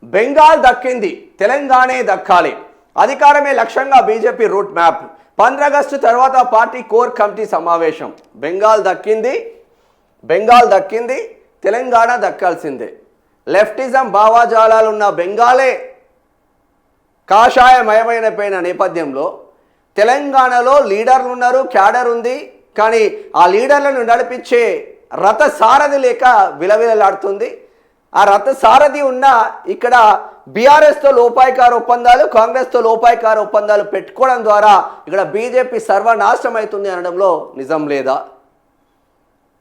బెంగాల్ దక్కింది, తెలంగాణే దక్కాలి, అధికారమే లక్ష్యంగా బీజేపీ రూట్ మ్యాప్. 15 ఆగస్టు తర్వాత పార్టీ కోర్ కమిటీ సమావేశం. బెంగాల్ దక్కింది, తెలంగాణ దక్కాల్సిందే. లెఫ్టిజం భావాజాలాలున్న బెంగాలే కాషాయమయమైన నేపథ్యంలో తెలంగాణలో లీడర్లు ఉన్నారు, క్యాడర్ ఉంది. కానీ ఆ లీడర్లను నడిపించే రథ సారథి లేక విలవిలలాడుతుంది. ఆ రథ సారథి ఉన్న ఇక్కడ బీఆర్ఎస్తో లోపాయికార ఒప్పందాలు, కాంగ్రెస్తో లోపాయికార ఒప్పందాలు పెట్టుకోవడం ద్వారా ఇక్కడ బీజేపీ సర్వనాశనం అవుతుంది అనడంలో నిజం లేదా?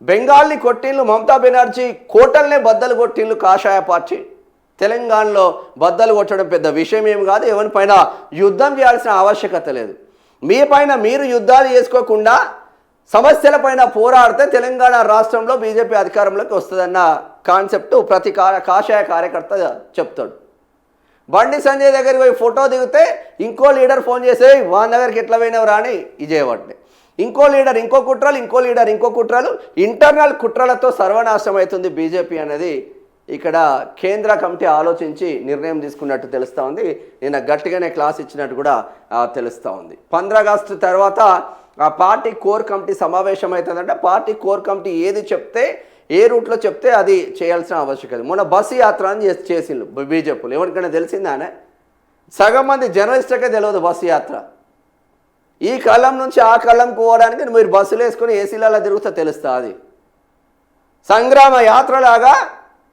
బెంగాల్ని కొట్టిళ్ళు మమతా బెనర్జీ, కోటల్నే బద్దలు కొట్టిళ్ళు కాషాయ పార్టీ. తెలంగాణలో బద్దలు కొట్టడం పెద్ద విషయం ఏమి కాదు. ఎవరిపైన యుద్ధం చేయాల్సిన ఆవశ్యకత లేదు. మీ పైన మీరు యుద్ధాలు చేసుకోకుండా సమస్యలపైన పోరాడితే తెలంగాణ రాష్ట్రంలో బీజేపీ అధికారంలోకి వస్తుందన్న కాన్సెప్ట్ ప్రతి కాషాయ కార్యకర్త చెప్తాడు. బండి సంజయ్ దగ్గరికి పోయి ఫోటో దిగితే ఇంకో లీడర్ ఫోన్ చేసే వాన్ దగ్గరికి ఎట్లా పోయినవరా అని విజయవాడని, ఇంకో లీడర్ ఇంకో కుట్రలు, ఇంకో లీడర్ ఇంకో కుట్రలు, ఇంటర్నల్ కుట్రలతో సర్వనాశనం అవుతుంది బీజేపీ అనేది ఇక్కడ కేంద్ర కమిటీ ఆలోచించి నిర్ణయం తీసుకున్నట్టు తెలుస్తూ ఉంది. నిన్న గట్టిగానే క్లాస్ ఇచ్చినట్టు కూడా తెలుస్తూ ఉంది. 15 ఆగస్టు తర్వాత ఆ పార్టీ కోర్ కమిటీ సమావేశం అవుతుందంటే పార్టీ కోర్ కమిటీ ఏది చెప్తే, ఏ రూట్లో చెప్తే అది చేయాల్సిన ఆవశ్యకత. మొన్న బస్సు యాత్ర అని చేసిండు బీజేపీలు. ఎవరికైనా తెలిసిందానే? సగం మంది జర్నలిస్టులకే తెలియదు బస్సు యాత్ర. ఈ కళ్ళం నుంచి ఆ కళ్ళంకి పోవడానికి మీరు బస్సులు వేసుకొని ఏసీలలో తిరుగుతూ తెలుస్తుంది. సంగ్రామ యాత్రలాగా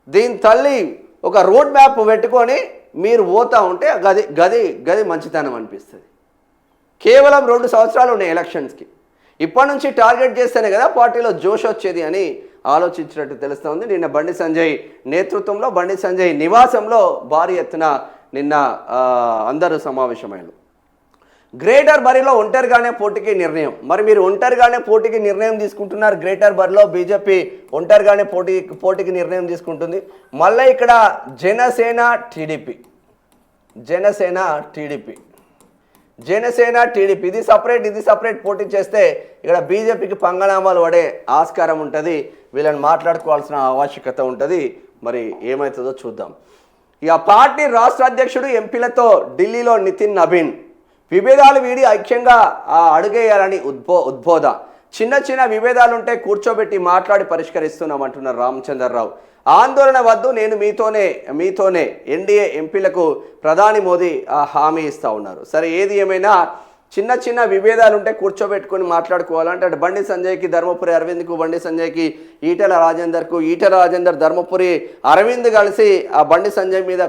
దీని తల్లి ఒక రోడ్ మ్యాప్ పెట్టుకొని మీరు పోతూ ఉంటే గది మంచితనం అనిపిస్తుంది. కేవలం 2 సంవత్సరాలు ఉన్నాయి ఎలక్షన్స్కి. ఇప్పటి నుంచి టార్గెట్ చేస్తేనే కదా పార్టీలో జోష్ వచ్చేది అని ఆలోచించినట్టు తెలుస్తూ ఉంది. నిన్న బండి సంజయ్ నేతృత్వంలో బండి సంజయ్ నివాసంలో భారీ ఎత్తున నిన్న అందరూ సమావేశమైనారు. గ్రేటర్ బరిలో ఒంటరిగానే పోటీకి నిర్ణయం. మరి మీరు ఒంటరిగానే పోటీకి నిర్ణయం తీసుకుంటున్నారు. గ్రేటర్ బరిలో బీజేపీ ఒంటరిగానే పోటీకి నిర్ణయం తీసుకుంటుంది. మళ్ళీ ఇక్కడ జనసేన టీడీపీ ఇది సపరేట్ పోటీ చేస్తే ఇక్కడ బీజేపీకి పంగనామాలు పడే ఆస్కారం ఉంటుంది. వీళ్ళని మాట్లాడుకోవాల్సిన ఆవశ్యకత ఉంటుంది. మరి ఏమవుతుందో చూద్దాం. ఇక పార్టీ రాష్ట్ర అధ్యక్షుడు ఎంపీలతో ఢిల్లీలో నితిన్ నబీన్ విభేదాలు వీడి ఐక్యంగా అడుగేయాలని ఉద్బోధ. చిన్న విభేదాలుంటే కూర్చోబెట్టి మాట్లాడి పరిష్కరిస్తున్నామంటున్నారు రామచంద్రరావు. ఆందోళన వద్దు, నేను మీతోనే ఎన్డీఏ ఎంపీలకు ప్రధాని మోదీ హామీ ఇస్తూ ఉన్నారు. సరే, ఏది ఏమైనా చిన్న విభేదాలుంటే కూర్చోబెట్టుకొని మాట్లాడుకోవాలంటే అటు బండి సంజయ్కి ధర్మపురి అరవింద్కు, బండి సంజయ్కి ఈటెల రాజేందర్ ధర్మపురి అరవింద్ కలిసి ఆ బండి సంజయ్ మీద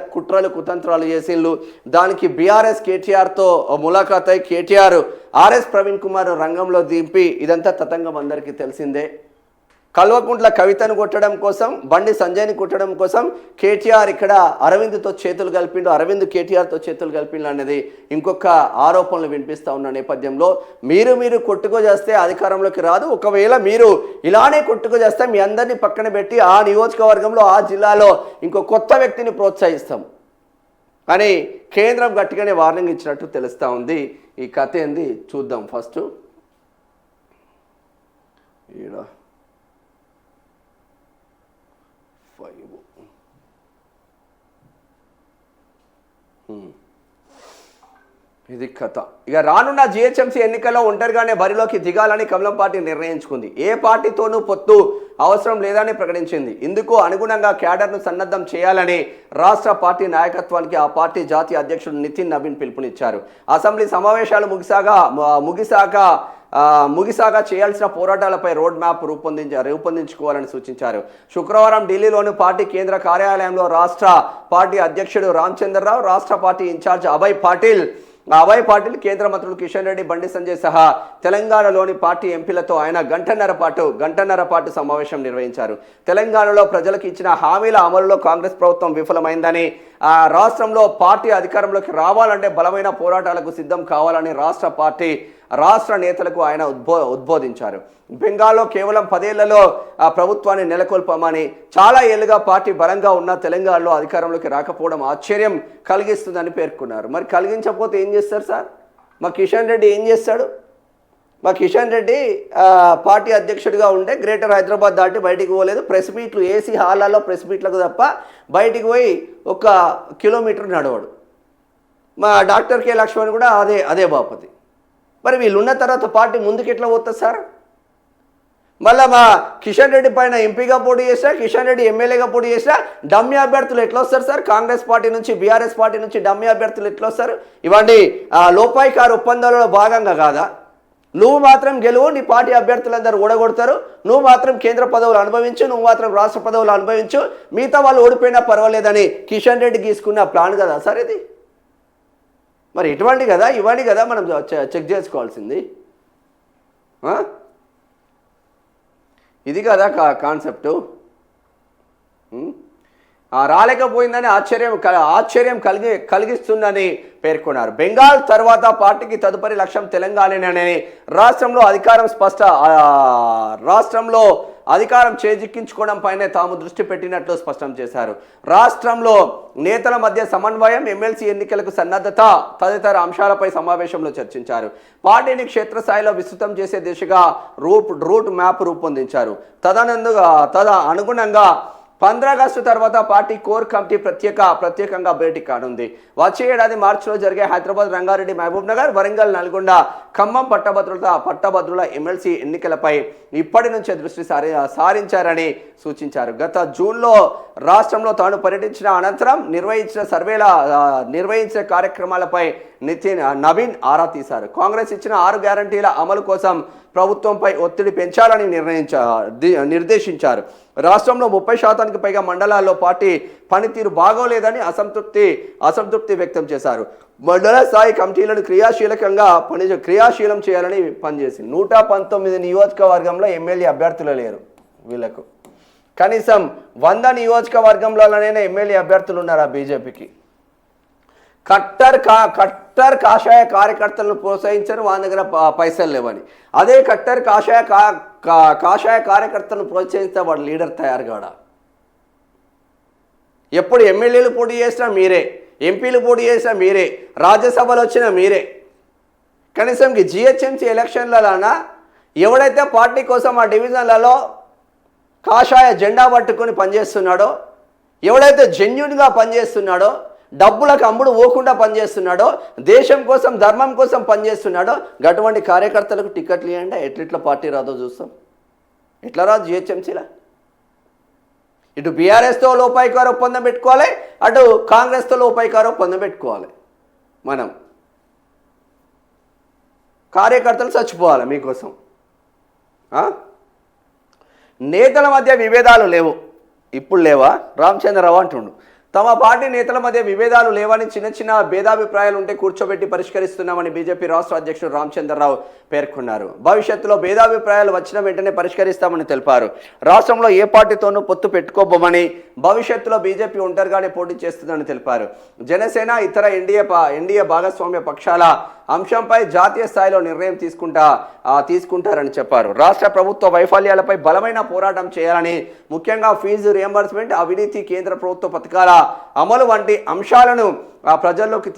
కుతంత్రాలు చేసిండ్రు. దానికి బీఆర్ఎస్ కేటీఆర్తో ములాఖాత్ అయి కేటీఆర్ ఆర్ఎస్ ప్రవీణ్ కుమార్ రంగంలో దింపి ఇదంతా తతంగం అందరికీ తెలిసిందే. కల్వకుంట్ల కవితను కొట్టడం కోసం, బండి సంజయ్ని కొట్టడం కోసం కేటీఆర్ ఇక్కడ అరవింద్తో చేతులు కలిపిండు, అరవింద్ కేటీఆర్తో చేతులు కలిపిండు అనేది ఇంకొక ఆరోపణలు వినిపిస్తూ ఉన్న నేపథ్యంలో మీరు కొట్టుకో చేస్తే అధికారంలోకి రాదు. ఒకవేళ మీరు ఇలానే కొట్టుకో చేస్తే మీ అందరినీ పక్కన పెట్టి ఆ నియోజకవర్గంలో ఆ జిల్లాలో ఇంకో కొత్త వ్యక్తిని ప్రోత్సహిస్తాం అని కేంద్రం గట్టిగానే వార్నింగ్ ఇచ్చినట్టు తెలుస్తూ ఉంది. ఈ కథ ఏంది చూద్దాం. ఫస్ట్ ఇది కథ. ఇక రానున్న జిహెచ్ఎంసీ ఎన్నికల్లో ఒంటరిగానే బరిలోకి దిగాలని కమలం పార్టీ నిర్ణయించుకుంది. ఏ పార్టీతోనూ పొత్తు అవసరం లేదని ప్రకటించింది. ఇందుకు అనుగుణంగా క్యాడర్ను సన్నద్ధం చేయాలని రాష్ట్ర పార్టీ నాయకత్వానికి ఆ పార్టీ జాతీయ అధ్యక్షుడు నితిన్ నబీన్ పిలుపునిచ్చారు. అసెంబ్లీ సమావేశాలు ముగిసాగా చేయాల్సిన పోరాటాలపై రోడ్ మ్యాప్ రూపొందించుకోవాలని సూచించారు. శుక్రవారం ఢిల్లీలోని పార్టీ కేంద్ర కార్యాలయంలో రాష్ట్ర పార్టీ అధ్యక్షుడు రామచంద్రరావు, రాష్ట్ర పార్టీ ఇన్ఛార్జ్ అభయ్ పాటిల్, కేంద్ర మంత్రులు కిషన్ రెడ్డి, బండి సంజయ్ సహా తెలంగాణలోని పార్టీ ఎంపీలతో ఆయన గంటన్నర పాటు సమావేశం నిర్వహించారు. తెలంగాణలో ప్రజలకు ఇచ్చిన హామీల అమలులో కాంగ్రెస్ ప్రభుత్వం విఫలమైందని, రాష్ట్రంలో పార్టీ అధికారంలోకి రావాలంటే బలమైన పోరాటాలకు సిద్ధం కావాలని రాష్ట్ర నేతలకు ఆయన ఉద్బోధించారు. బెంగాల్లో కేవలం 10 ఏళ్లలో ఆ ప్రభుత్వాన్ని నెలకొల్పామని, చాలా ఏళ్లుగా పార్టీ బలంగా ఉన్న తెలంగాణలో అధికారంలోకి రాకపోవడం ఆశ్చర్యం కలిగిస్తుందని పేర్కొన్నారు. మరి కలిగించకపోతే ఏం చేస్తారు సార్? మా కిషన్ రెడ్డి ఏం చేస్తాడు? మా కిషన్ రెడ్డి పార్టీ అధ్యక్షుడిగా ఉండే గ్రేటర్ హైదరాబాద్ దాటి బయటికి పోలేదు. ప్రెస్ మీట్లు ఏసీ హాల్లో ప్రెస్ మీట్లకు తప్ప బయటికి పోయి 1 కిలోమీటర్ నడవడు. మా డాక్టర్ కె లక్ష్మణ్ కూడా అదే బాపతి. మరి వీళ్ళు ఉన్న తర్వాత పార్టీ ముందుకు ఎట్లా పోతుంది సార్? మళ్ళీ మా కిషన్ రెడ్డి పైన ఎంపీగా పోటీ చేసినా, కిషన్ రెడ్డి ఎమ్మెల్యేగా పోటీ చేసినా డమ్మీ అభ్యర్థులు ఎట్లా వస్తారు సార్? కాంగ్రెస్ పార్టీ నుంచి, బీఆర్ఎస్ పార్టీ నుంచి డమ్మీ అభ్యర్థులు ఎట్లా వస్తారు? ఇవన్నీ లోపాయికారు ఒప్పందాలలో భాగంగా కాదా? నువ్వు మాత్రం గెలువు, నీ పార్టీ అభ్యర్థులందరూ ఓడగొడతారు, నువ్వు మాత్రం కేంద్ర పదవులు అనుభవించు, నువ్వు మాత్రం రాష్ట్ర పదవులు అనుభవించు, మిగతా వాళ్ళు ఓడిపోయినా పర్వాలేదని కిషన్ రెడ్డి గీసుకున్న ప్లాన్ కదా సార్ ఇది? మరి ఇటువంటి కదా ఇవన్నీ కదా మనం చెక్ చేసుకోవాల్సింది. ఇది కదా కాన్సెప్టు. రాలేకపోయిందని ఆశ్చర్యం కలిగిస్తుందని పేర్కొన్నారు. బెంగాల్ తర్వాత పార్టీకి తదుపరి లక్ష్యం తెలంగాణనే రాష్ట్రంలో అధికారం చేజిక్కించుకోవడం పైనే తాము దృష్టి పెట్టినట్లు స్పష్టం చేశారు. రాష్ట్రంలో నేతల మధ్య సమన్వయం, ఎమ్మెల్సీ ఎన్నికలకు సన్నద్ధత తదితర అంశాలపై సమావేశంలో చర్చించారు. పార్టీని క్షేత్రస్థాయిలో విస్తృతం చేసే దిశగా రూట్ మ్యాప్ రూపొందించారు. అనుగుణంగా 15 ఆగస్టు తర్వాత పార్టీ కోర్ కమిటీ ప్రత్యేకంగా భేటీ కానుంది. వచ్చే ఏడాది మార్చిలో జరిగే హైదరాబాద్, రంగారెడ్డి, మహబూబ్ నగర్, వరంగల్, నల్గొండ, ఖమ్మం పట్టభద్రుల ఎమ్మెల్సీ ఎన్నికలపై ఇప్పటి నుంచే దృష్టి సారించారని సూచించారు. గత జూన్లో రాష్ట్రంలో తాను పర్యటించిన అనంతరం నిర్వహించిన కార్యక్రమాలపై నవీన్ ఆరా తీశారు. కాంగ్రెస్ ఇచ్చిన 6 గ్యారంటీల అమలు కోసం ప్రభుత్వంపై ఒత్తిడి పెంచాలని నిర్దేశించారు. రాష్ట్రంలో 30% పైగా మండలాల్లో పార్టీ పనితీరు బాగోలేదని అసంతృప్తి వ్యక్తం చేశారు. మండల స్థాయి కమిటీలను క్రియాశీలం చేయాలని పనిచేసి 119 నియోజకవర్గంలో ఎమ్మెల్యే అభ్యర్థులు లేరు. వీళ్ళకు కనీసం 100 నియోజకవర్గంలోనే ఎమ్మెల్యే అభ్యర్థులు ఉన్నారు ఆ బీజేపీకి. కట్టర్ కాషాయ కార్యకర్తలను ప్రోత్సహించారు, వాళ్ళ దగ్గర పైసలు లేవని. అదే కట్టర్ కాషాయ కార్యకర్తలను ప్రోత్సహిస్తే వాడు లీడర్ తయారు కాడా? ఎప్పుడు ఎమ్మెల్యేలు పోటీ చేసినా మీరే, ఎంపీలు పోటీ చేసినా మీరే, రాజ్యసభలు వచ్చినా మీరే. కనీసం జిహెచ్ఎంసీ ఎలక్షన్లలోనా ఎవడైతే పార్టీ కోసం ఆ డివిజన్లలో కాషాయ జెండా పట్టుకొని పనిచేస్తున్నాడో, ఎవడైతే జెన్యూన్గా పనిచేస్తున్నాడో, డబ్బులకు అమ్ముడు పోకుండా పనిచేస్తున్నాడో, దేశం కోసం ధర్మం కోసం పనిచేస్తున్నాడో అటువంటి కార్యకర్తలకు టికెట్లు ఇవ్వండి. ఎట్లా పార్టీ రాదో చూస్తాం. ఎట్లా రాదు జిహెచ్ఎంసీలా? ఇటు బీఆర్ఎస్తో లోపాయికార ఒప్పందం పెట్టుకోవాలి, అటు కాంగ్రెస్తో లోపాయికార ఒప్పందం పెట్టుకోవాలి. మనం కార్యకర్తలు చచ్చిపోవాలి మీకోసం. నేతల మధ్య విభేదాలు లేవు. ఇప్పుడు లేవా? రామచంద్రరావు అంటుండు. తమ పార్టీ నేతల మధ్య విభేదాలు లేవని, చిన్న భేదాభిప్రాయాలు ఉంటే కూర్చోబెట్టి పరిష్కరిస్తున్నామని బీజేపీ రాష్ట్ర అధ్యక్షుడు రామచంద్రరావు పేర్కొన్నారు. భవిష్యత్తులో భేదాభిప్రాయాలు వచ్చిన వెంటనే పరిష్కరిస్తామని తెలిపారు. రాష్ట్రంలో ఏ పార్టీతోనూ పొత్తు పెట్టుకోబోమని, భవిష్యత్తులో బీజేపీ ఒంటరిగానే పోటీ చేస్తుందని తెలిపారు. జనసేన ఇతర ఎన్డీఏ భాగస్వామ్య పక్షాల అంశంపై జాతీయ స్థాయిలో నిర్ణయం తీసుకుంటారని చెప్పారు. రాష్ట్ర ప్రభుత్వ వైఫల్యాలపై బలమైన పోరాటం చేయాలని, ముఖ్యంగా ఫీజు రియంబర్స్మెంట్, అవినీతి, కేంద్ర ప్రభుత్వ పథకాల అమలు వంటి అంశాలను ప్రజల్లోకి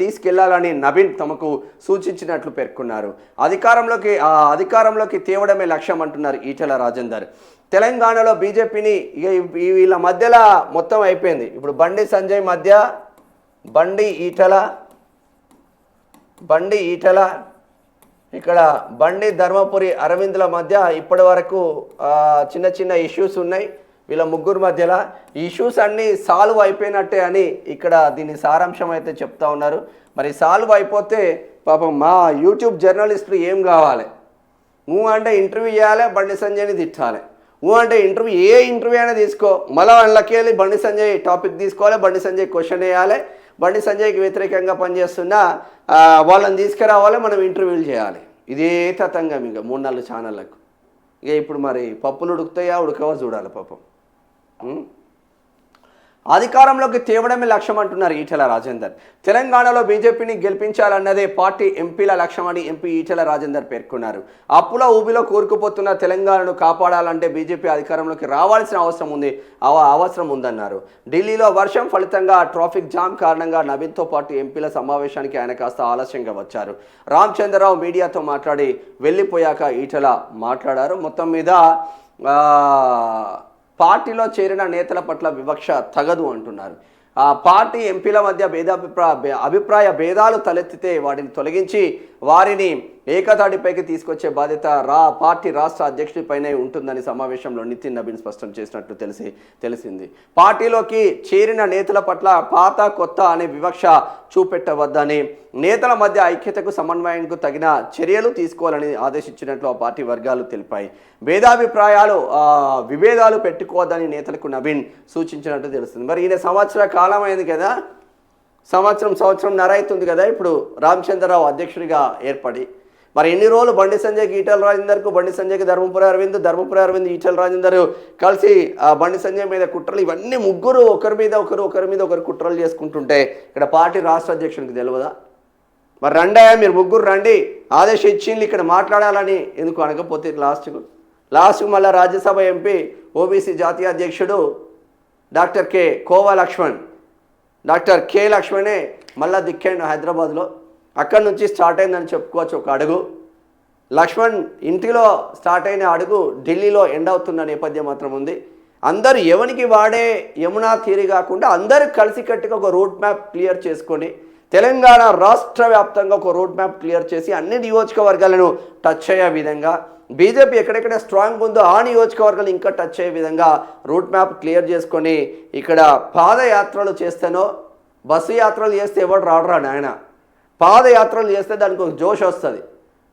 తీసుకెళ్లాలని నవీన్ తమకు సూచించినట్లు పేర్కొన్నారు. అధికారంలోకి తేవడమే లక్ష్యం అంటున్నారు ఈటెల రాజేందర్. తెలంగాణలో బీజేపీని వీళ్ళ మధ్యలో మొత్తం అయిపోయింది. ఇప్పుడు బండి సంజయ్ మధ్య బండి ఈటెల, ఇక్కడ బండి ధర్మపురి అరవింద్ల మధ్య ఇప్పటి వరకు చిన్న ఇష్యూస్ ఉన్నాయి. వీళ్ళ ముగ్గురు మధ్యలో ఈ ఇష్యూస్ అన్నీ సాల్వ్ అయిపోయినట్టే అని ఇక్కడ దీని సారాంశం అయితే చెప్తా ఉన్నారు. మరి సాల్వ్ అయిపోతే పాపం మా యూట్యూబ్ జర్నలిస్టులు ఏం కావాలి? అంటే ఇంటర్వ్యూ చేయాలి, బండి సంజయ్ని తిట్టాలి. అంటే ఏ ఇంటర్వ్యూ అయినా తీసుకో, మళ్ళీ వాళ్ళకి వెళ్ళి బండి సంజయ్ టాపిక్ తీసుకోవాలి, బండి సంజయ్ క్వశ్చన్ వేయాలి, బండి సంజయ్కి వ్యతిరేకంగా పనిచేస్తున్నా వాళ్ళని తీసుకురావాలి, మనం ఇంటర్వ్యూలు చేయాలి. ఇదే తతంగా ఇక 3-4 ఛానళ్ళకు. ఇక ఇప్పుడు మరి పప్పులు ఉడకవా చూడాలి పాపం. అధికారంలోకి తేవడమే లక్ష్యం అంటున్నారు ఈటెల రాజేందర్. తెలంగాణలో బీజేపీని గెలిపించాలన్నదే పార్టీ ఎంపీల లక్ష్యమని ఎంపీ ఈటెల రాజేందర్ పేర్కొన్నారు. అప్పుల ఊబిలో కూరుకుపోతున్న తెలంగాణను కాపాడాలంటే బీజేపీ అధికారంలోకి రావాల్సిన అవసరం ఉందన్నారు. ఢిల్లీలో వర్షం ఫలితంగా ట్రాఫిక్ జామ్ కారణంగా నవీన్తో పాటు ఎంపీల సమావేశానికి ఆయన కాస్త ఆలస్యంగా వచ్చారు. రామచంద్రరావు మీడియాతో మాట్లాడి వెళ్ళిపోయాక ఈటెల మాట్లాడారు. మొత్తం మీద పార్టీలో చేరిన నేతల పట్ల వివక్ష తగదు అంటున్నారు. ఆ పార్టీ ఎంపీల మధ్య అభిప్రాయ భేదాలు తలెత్తితే వాటిని తొలగించి వారిని ఏకతాటిపైకి తీసుకొచ్చే బాధ్యత పార్టీ రాష్ట్ర అధ్యక్షుడిపైనే ఉంటుందని సమావేశంలో నితిన్ నబీన్ స్పష్టం చేసినట్టు తెలిసింది. పార్టీలోకి చేరిన నేతల పట్ల పాత కొత్త అనే వివక్ష చూపెట్టవద్దని, నేతల మధ్య ఐక్యతకు సమన్వయంకు తగిన చర్యలు తీసుకోవాలని ఆదేశించినట్లు ఆ పార్టీ వర్గాలు తెలిపాయి. విభేదాలు పెట్టుకోవద్దని నేతలకు నవీన్ సూచించినట్టు తెలుస్తుంది. మరి ఈయన సంవత్సర కాలం అయింది కదా, సంవత్సరంన్నర అవుతుంది కదా ఇప్పుడు రామచంద్రరావు అధ్యక్షుడిగా ఏర్పడి. మరి ఎన్ని రోజులు బండి సంజయ్కి ఈటెల రాజేందర్కు, బండి సంజయ్కి ధర్మపురి అరవింద్ ఈటెల రాజేందర్ కలిసి బండి సంజయ్ మీద కుట్రలు, ఇవన్నీ ముగ్గురు ఒకరి మీద ఒకరు కుట్రలు చేసుకుంటుంటే ఇక్కడ పార్టీ రాష్ట్ర అధ్యక్షునికి తెలియదా? మరి రండయ్యా, మీరు ముగ్గురు రండి, ఆదేశం ఇచ్చింది ఇక్కడ మాట్లాడాలని ఎందుకు అనకపోతే లాస్ట్కు మళ్ళీ రాజ్యసభ ఎంపీ ఓబీసీ జాతీయ అధ్యక్షుడు డాక్టర్ కే లక్ష్మణే మళ్ళా దిక్కండి హైదరాబాద్లో. అక్కడి నుంచి స్టార్ట్ అయిందని చెప్పుకోవచ్చు ఒక అడుగు. లక్ష్మణ్ ఇంటిలో స్టార్ట్ అయిన అడుగు ఢిల్లీలో ఎండ్ అవుతున్న నేపథ్యం మాత్రం ఉంది. అందరూ ఎవరికి వాడే యమునా తీరి కాకుండా అందరూ కలిసికట్టుగా ఒక రోడ్ మ్యాప్ క్లియర్ చేసుకొని తెలంగాణ రాష్ట్ర వ్యాప్తంగా ఒక రోడ్ మ్యాప్ క్లియర్ చేసి అన్ని నియోజకవర్గాలను టచ్ అయ్యే విధంగా, బీజేపీ ఎక్కడెక్కడ స్ట్రాంగ్ ఉందో ఆ నియోజకవర్గాలు ఇంకా టచ్ అయ్యే విధంగా రూట్ మ్యాప్ క్లియర్ చేసుకొని ఇక్కడ పాదయాత్రలు చేస్తేనో, బస్సు యాత్రలు చేస్తే ఎవడు రాడురా నాయన. పాదయాత్రలు చేస్తే దానికి ఒక జోష్ వస్తుంది.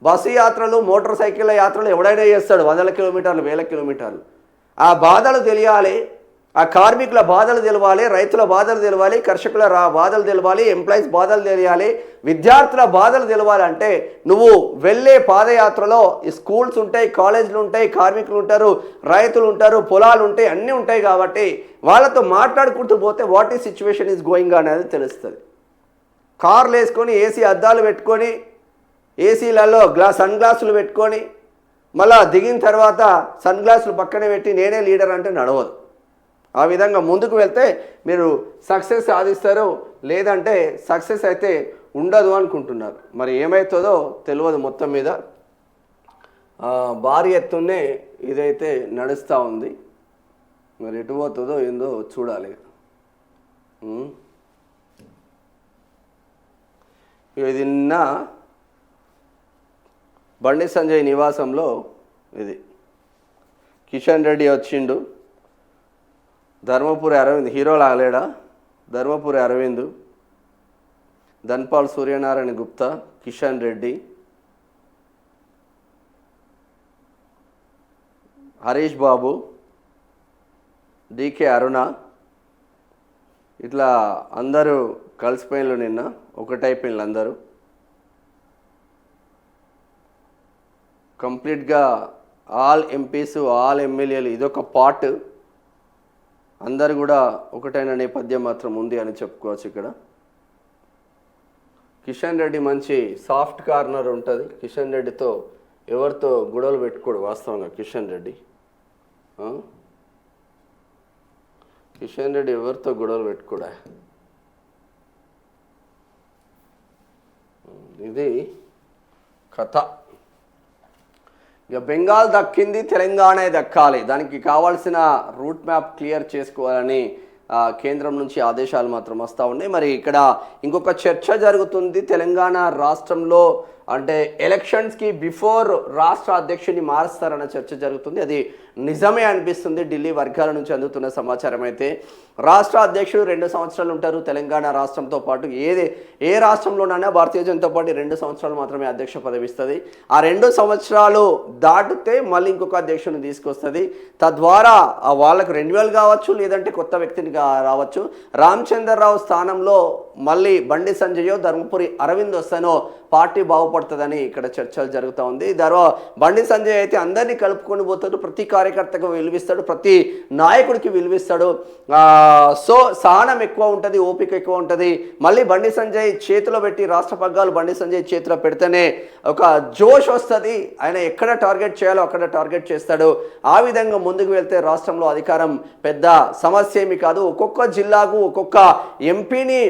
బస్సు యాత్రలు, మోటార్ సైకిళ్ళ యాత్రలు ఎవడైనా చేస్తాడు, 100 కిలోమీటర్లు 1000 కిలోమీటర్లు. ఆ బాధలు తెలియాలి, ఆ కార్మికుల బాధలు తెలవాలి, రైతుల బాధలు తెలవాలి, కర్షకుల బాధలు తెలవాలి, ఎంప్లాయీస్ బాధలు తెలియాలి, విద్యార్థుల బాధలు తెలవాలంటే నువ్వు వెళ్ళే పాదయాత్రలో ఈ స్కూల్స్ ఉంటాయి, కాలేజీలు ఉంటాయి, కార్మికులు ఉంటారు, రైతులు ఉంటారు, పొలాలు ఉంటాయి, అన్నీ ఉంటాయి. కాబట్టి వాళ్ళతో మాట్లాడుకుంటూ పోతే what is situation is going అనేది తెలుస్తుంది. కార్లు వేసుకొని ఏసీ అద్దాలు పెట్టుకొని ఏసీలలో సన్ గ్లాసులు పెట్టుకొని మళ్ళా దిగిన తర్వాత సన్ గ్లాసులు పక్కనే పెట్టి నేనే లీడర్ అంటే నడవదు. ఆ విధంగా ముందుకు వెళ్తే మీరు సక్సెస్ సాధిస్తారు, లేదంటే సక్సెస్ అయితే ఉండదు అనుకుంటున్నారు. మరి ఏమవుతుందో తెలియదు. మొత్తం మీద భారీ ఎత్తునే ఇదైతే నడుస్తూ ఉంది. మరి ఎటు పోతుందో ఏందో చూడాలి. ఇది నిన్న బండి సంజయ్ నివాసంలో ఇది కిషన్ రెడ్డి వచ్చిండు. ధర్మపురి అరవింద్ హీరోలు ఆలేడా, ధర్మపురి అరవింద్, ధన్పాల్ సూర్యనారాయణ గుప్తా, కిషన్ రెడ్డి, హరీష్ బాబు, డికే అరుణ, ఇట్లా అందరూ కలిసిపోయినలు. నిన్న ఒకటైపోయినలు అందరూ కంప్లీట్గా. ఆల్ ఎంపీస్, ఆల్ ఎమ్మెల్యేలు ఇదొక పార్ట్. అందరు కూడా ఒకటైన నేపథ్యం మాత్రం ఉంది అని చెప్పుకోవచ్చు. ఇక్కడ కిషన్ రెడ్డి మంచి సాఫ్ట్ కార్నర్ ఉంటుంది. కిషన్ రెడ్డితో ఎవరితో గొడవలు పెట్టుకోడు వాస్తవంగా. కిషన్ రెడ్డి ఎవరితో గొడవలు పెట్టుకోడా. ఇది కథ. ఇక బెంగాల్ దక్కింది, తెలంగాణ దక్కాలి. దానికి కావాల్సిన రూట్ మ్యాప్ క్లియర్ చేసుకోవాలని కేంద్రం నుంచి ఆదేశాలు మాత్రం వస్తూ ఉన్నాయి. మరి ఇక్కడ ఇంకొక చర్చ జరుగుతుంది. తెలంగాణ రాష్ట్రంలో అంటే ఎలక్షన్స్కి బిఫోర్ రాష్ట్ర అధ్యక్షుడిని మారుస్తారన్న చర్చ జరుగుతుంది. అది నిజమే అనిపిస్తుంది. ఢిల్లీ వర్గాల నుంచి అందుతున్న సమాచారం అయితే రాష్ట్ర అధ్యక్షుడు 2 సంవత్సరాలు ఉంటారు. తెలంగాణ రాష్ట్రంతో పాటు ఏ రాష్ట్రంలోనైనా భారతీయ జనతా పార్టీ 2 సంవత్సరాలు మాత్రమే అధ్యక్ష పదవి ఇస్తుంది. ఆ 2 సంవత్సరాలు దాటితే మళ్ళీ ఇంకొక అధ్యక్షుడిని తీసుకొస్తుంది. తద్వారా వాళ్ళకు రెన్యువల్ కావచ్చు, లేదంటే కొత్త వ్యక్తిని రావచ్చు. రామచంద్రరావు స్థానంలో మళ్ళీ బండి సంజయో ధర్మపురి అరవింద్ వస్తానో పార్టీ బాగుపడుతుందని ఇక్కడ చర్చలు జరుగుతూ ఉంది. బండి సంజయ్ అయితే అందరినీ కలుపుకొని పోతాడు, ప్రతి కార్యకర్తకు విలువిస్తాడు, ప్రతి నాయకుడికి విలువిస్తాడు. సో సహనం ఎక్కువ ఉంటుంది, ఓపిక ఎక్కువ ఉంటుంది. మళ్ళీ బండి సంజయ్ చేతిలో పెట్టి రాష్ట్ర పగ్గాలు బండి సంజయ్ చేతిలో పెడితేనే ఒక జోష్ వస్తుంది. ఆయన ఎక్కడ టార్గెట్ చేయాలో అక్కడ టార్గెట్ చేస్తాడు. ఆ విధంగా ముందుకు వెళ్తే రాష్ట్రంలో అధికారం పెద్ద సమస్య ఏమి కాదు. ఒక్కొక్క జిల్లాకు ఒక్కొక్క ఎంపీని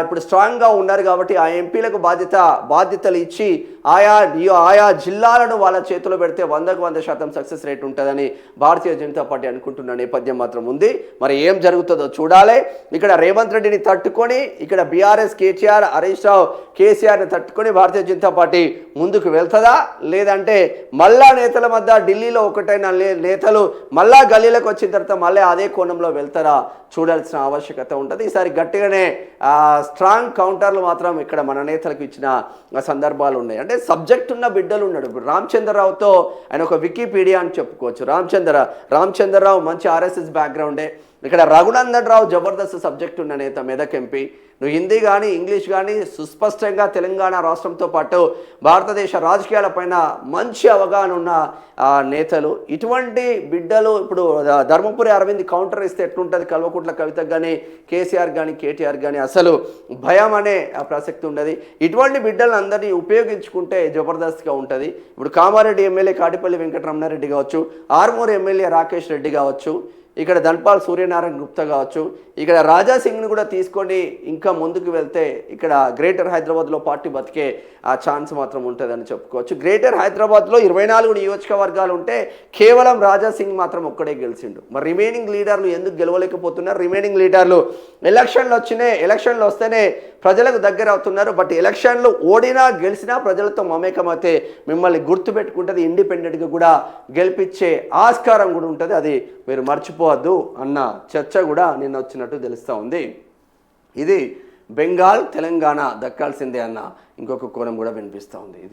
ఇప్పుడు స్ట్రాంగ్గా ఉన్నారు కాబట్టి ఆ ఎంపీలకు బాధ్యతలు ఇచ్చి ఆయా జిల్లాలను వాళ్ళ చేతిలో పెడితే 100% సక్సెస్ రేట్ ఉంటుందని భారతీయ జనతా పార్టీ అనుకుంటున్న నేపథ్యం మాత్రం ఉంది. మరి ఏం జరుగుతుందో చూడాలి. ఇక్కడ రేవంత్ రెడ్డిని తట్టుకొని ఇక్కడ బీఆర్ఎస్ కేటీఆర్, హరీష్ రావు, కేసీఆర్ని తట్టుకొని భారతీయ జనతా పార్టీ ముందుకు వెళ్తుందా, లేదంటే మళ్ళా నేతల మధ్య ఢిల్లీలో ఒకటైన నేతలు మళ్ళా గల్లీలకు వచ్చిన తర్వాత మళ్ళీ అదే కోణంలో వెళ్తారా చూడాల్సిన ఆవశ్యకత ఉంటుంది. ఈసారి గట్టిగానే స్ట్రాంగ్ కౌంటర్లు మాత్రం ఇక్కడ మన నేతలకు ఇచ్చిన సందర్భాలు ఉన్నాయి. అంటే సబ్జెక్ట్ ఉన్న బిడ్డలు ఉన్నాడు. ఇప్పుడు రామచంద్రరావుతో ఆయన ఒక వికీపీడియా అని చెప్పుకోవచ్చు. రామచంద్రరావు మంచి ఆర్ఎస్ఎస్ బ్యాక్గ్రౌండే. ఇక్కడ రఘునందన్ రావు జబర్దస్త్ సబ్జెక్ట్ ఉన్న నేత, మెదక్ ఎంపీ. నువ్వు హిందీ కానీ ఇంగ్లీష్ కానీ సుస్పష్టంగా తెలంగాణ రాష్ట్రంతో పాటు భారతదేశ రాజకీయాలపైన మంచి అవగాహన ఉన్న నేతలు. ఇటువంటి బిడ్డలు ఇప్పుడు ధర్మపురి అరవింద్ కౌంటర్ ఇస్తే ఎట్లుంటుంది కల్వకుంట్ల కవితకు కానీ కేసీఆర్ కానీ కేటీఆర్ కానీ అసలు భయం అనే ప్రసక్తి ఉండదు. ఇటువంటి బిడ్డలను అందరినీ ఉపయోగించుకుంటే జబర్దస్త్గా ఉంటుంది. ఇప్పుడు కామారెడ్డి ఎమ్మెల్యే కాటిపల్లి వెంకటరమణారెడ్డి కావచ్చు, ఆర్మూరు ఎమ్మెల్యే రాకేష్ రెడ్డి కావచ్చు, ఇక్కడ ధన్పాల్ సూర్యనారాయణ గుప్తా కావచ్చు, ఇక్కడ రాజాసింగ్ని కూడా తీసుకొని ఇంకా ముందుకు వెళ్తే ఇక్కడ గ్రేటర్ హైదరాబాద్లో పార్టీ బతికే ఆ ఛాన్స్ మాత్రం ఉంటుందని చెప్పుకోవచ్చు. గ్రేటర్ హైదరాబాద్లో 24 నియోజకవర్గాలు ఉంటే కేవలం రాజాసింగ్ మాత్రం ఒక్కడే గెలిచిండు. మరి రిమైనింగ్ లీడర్లు ఎందుకు గెలవలేకపోతున్నారు? రిమైనింగ్ లీడర్లు ఎలక్షన్లు వస్తేనే ప్రజలకు దగ్గర అవుతున్నారు. బట్ ఎలక్షన్లు ఓడినా గెలిచినా ప్రజలతో మమేకమైతే మిమ్మల్ని గుర్తుపెట్టుకుంటుంది, ఇండిపెండెంట్గా కూడా గెలిపించే ఆస్కారం కూడా ఉంటుంది. అది మీరు మర్చిపోవద్దు అన్న చర్చ కూడా నిన్న వచ్చినట్టు తెలుస్తూ ఉంది. ఇది బెంగాల్ తెలంగాణ దక్కాల్సిందే అన్న ఇంకొక కోణం కూడా వినిపిస్తూ ఉంది. ఇది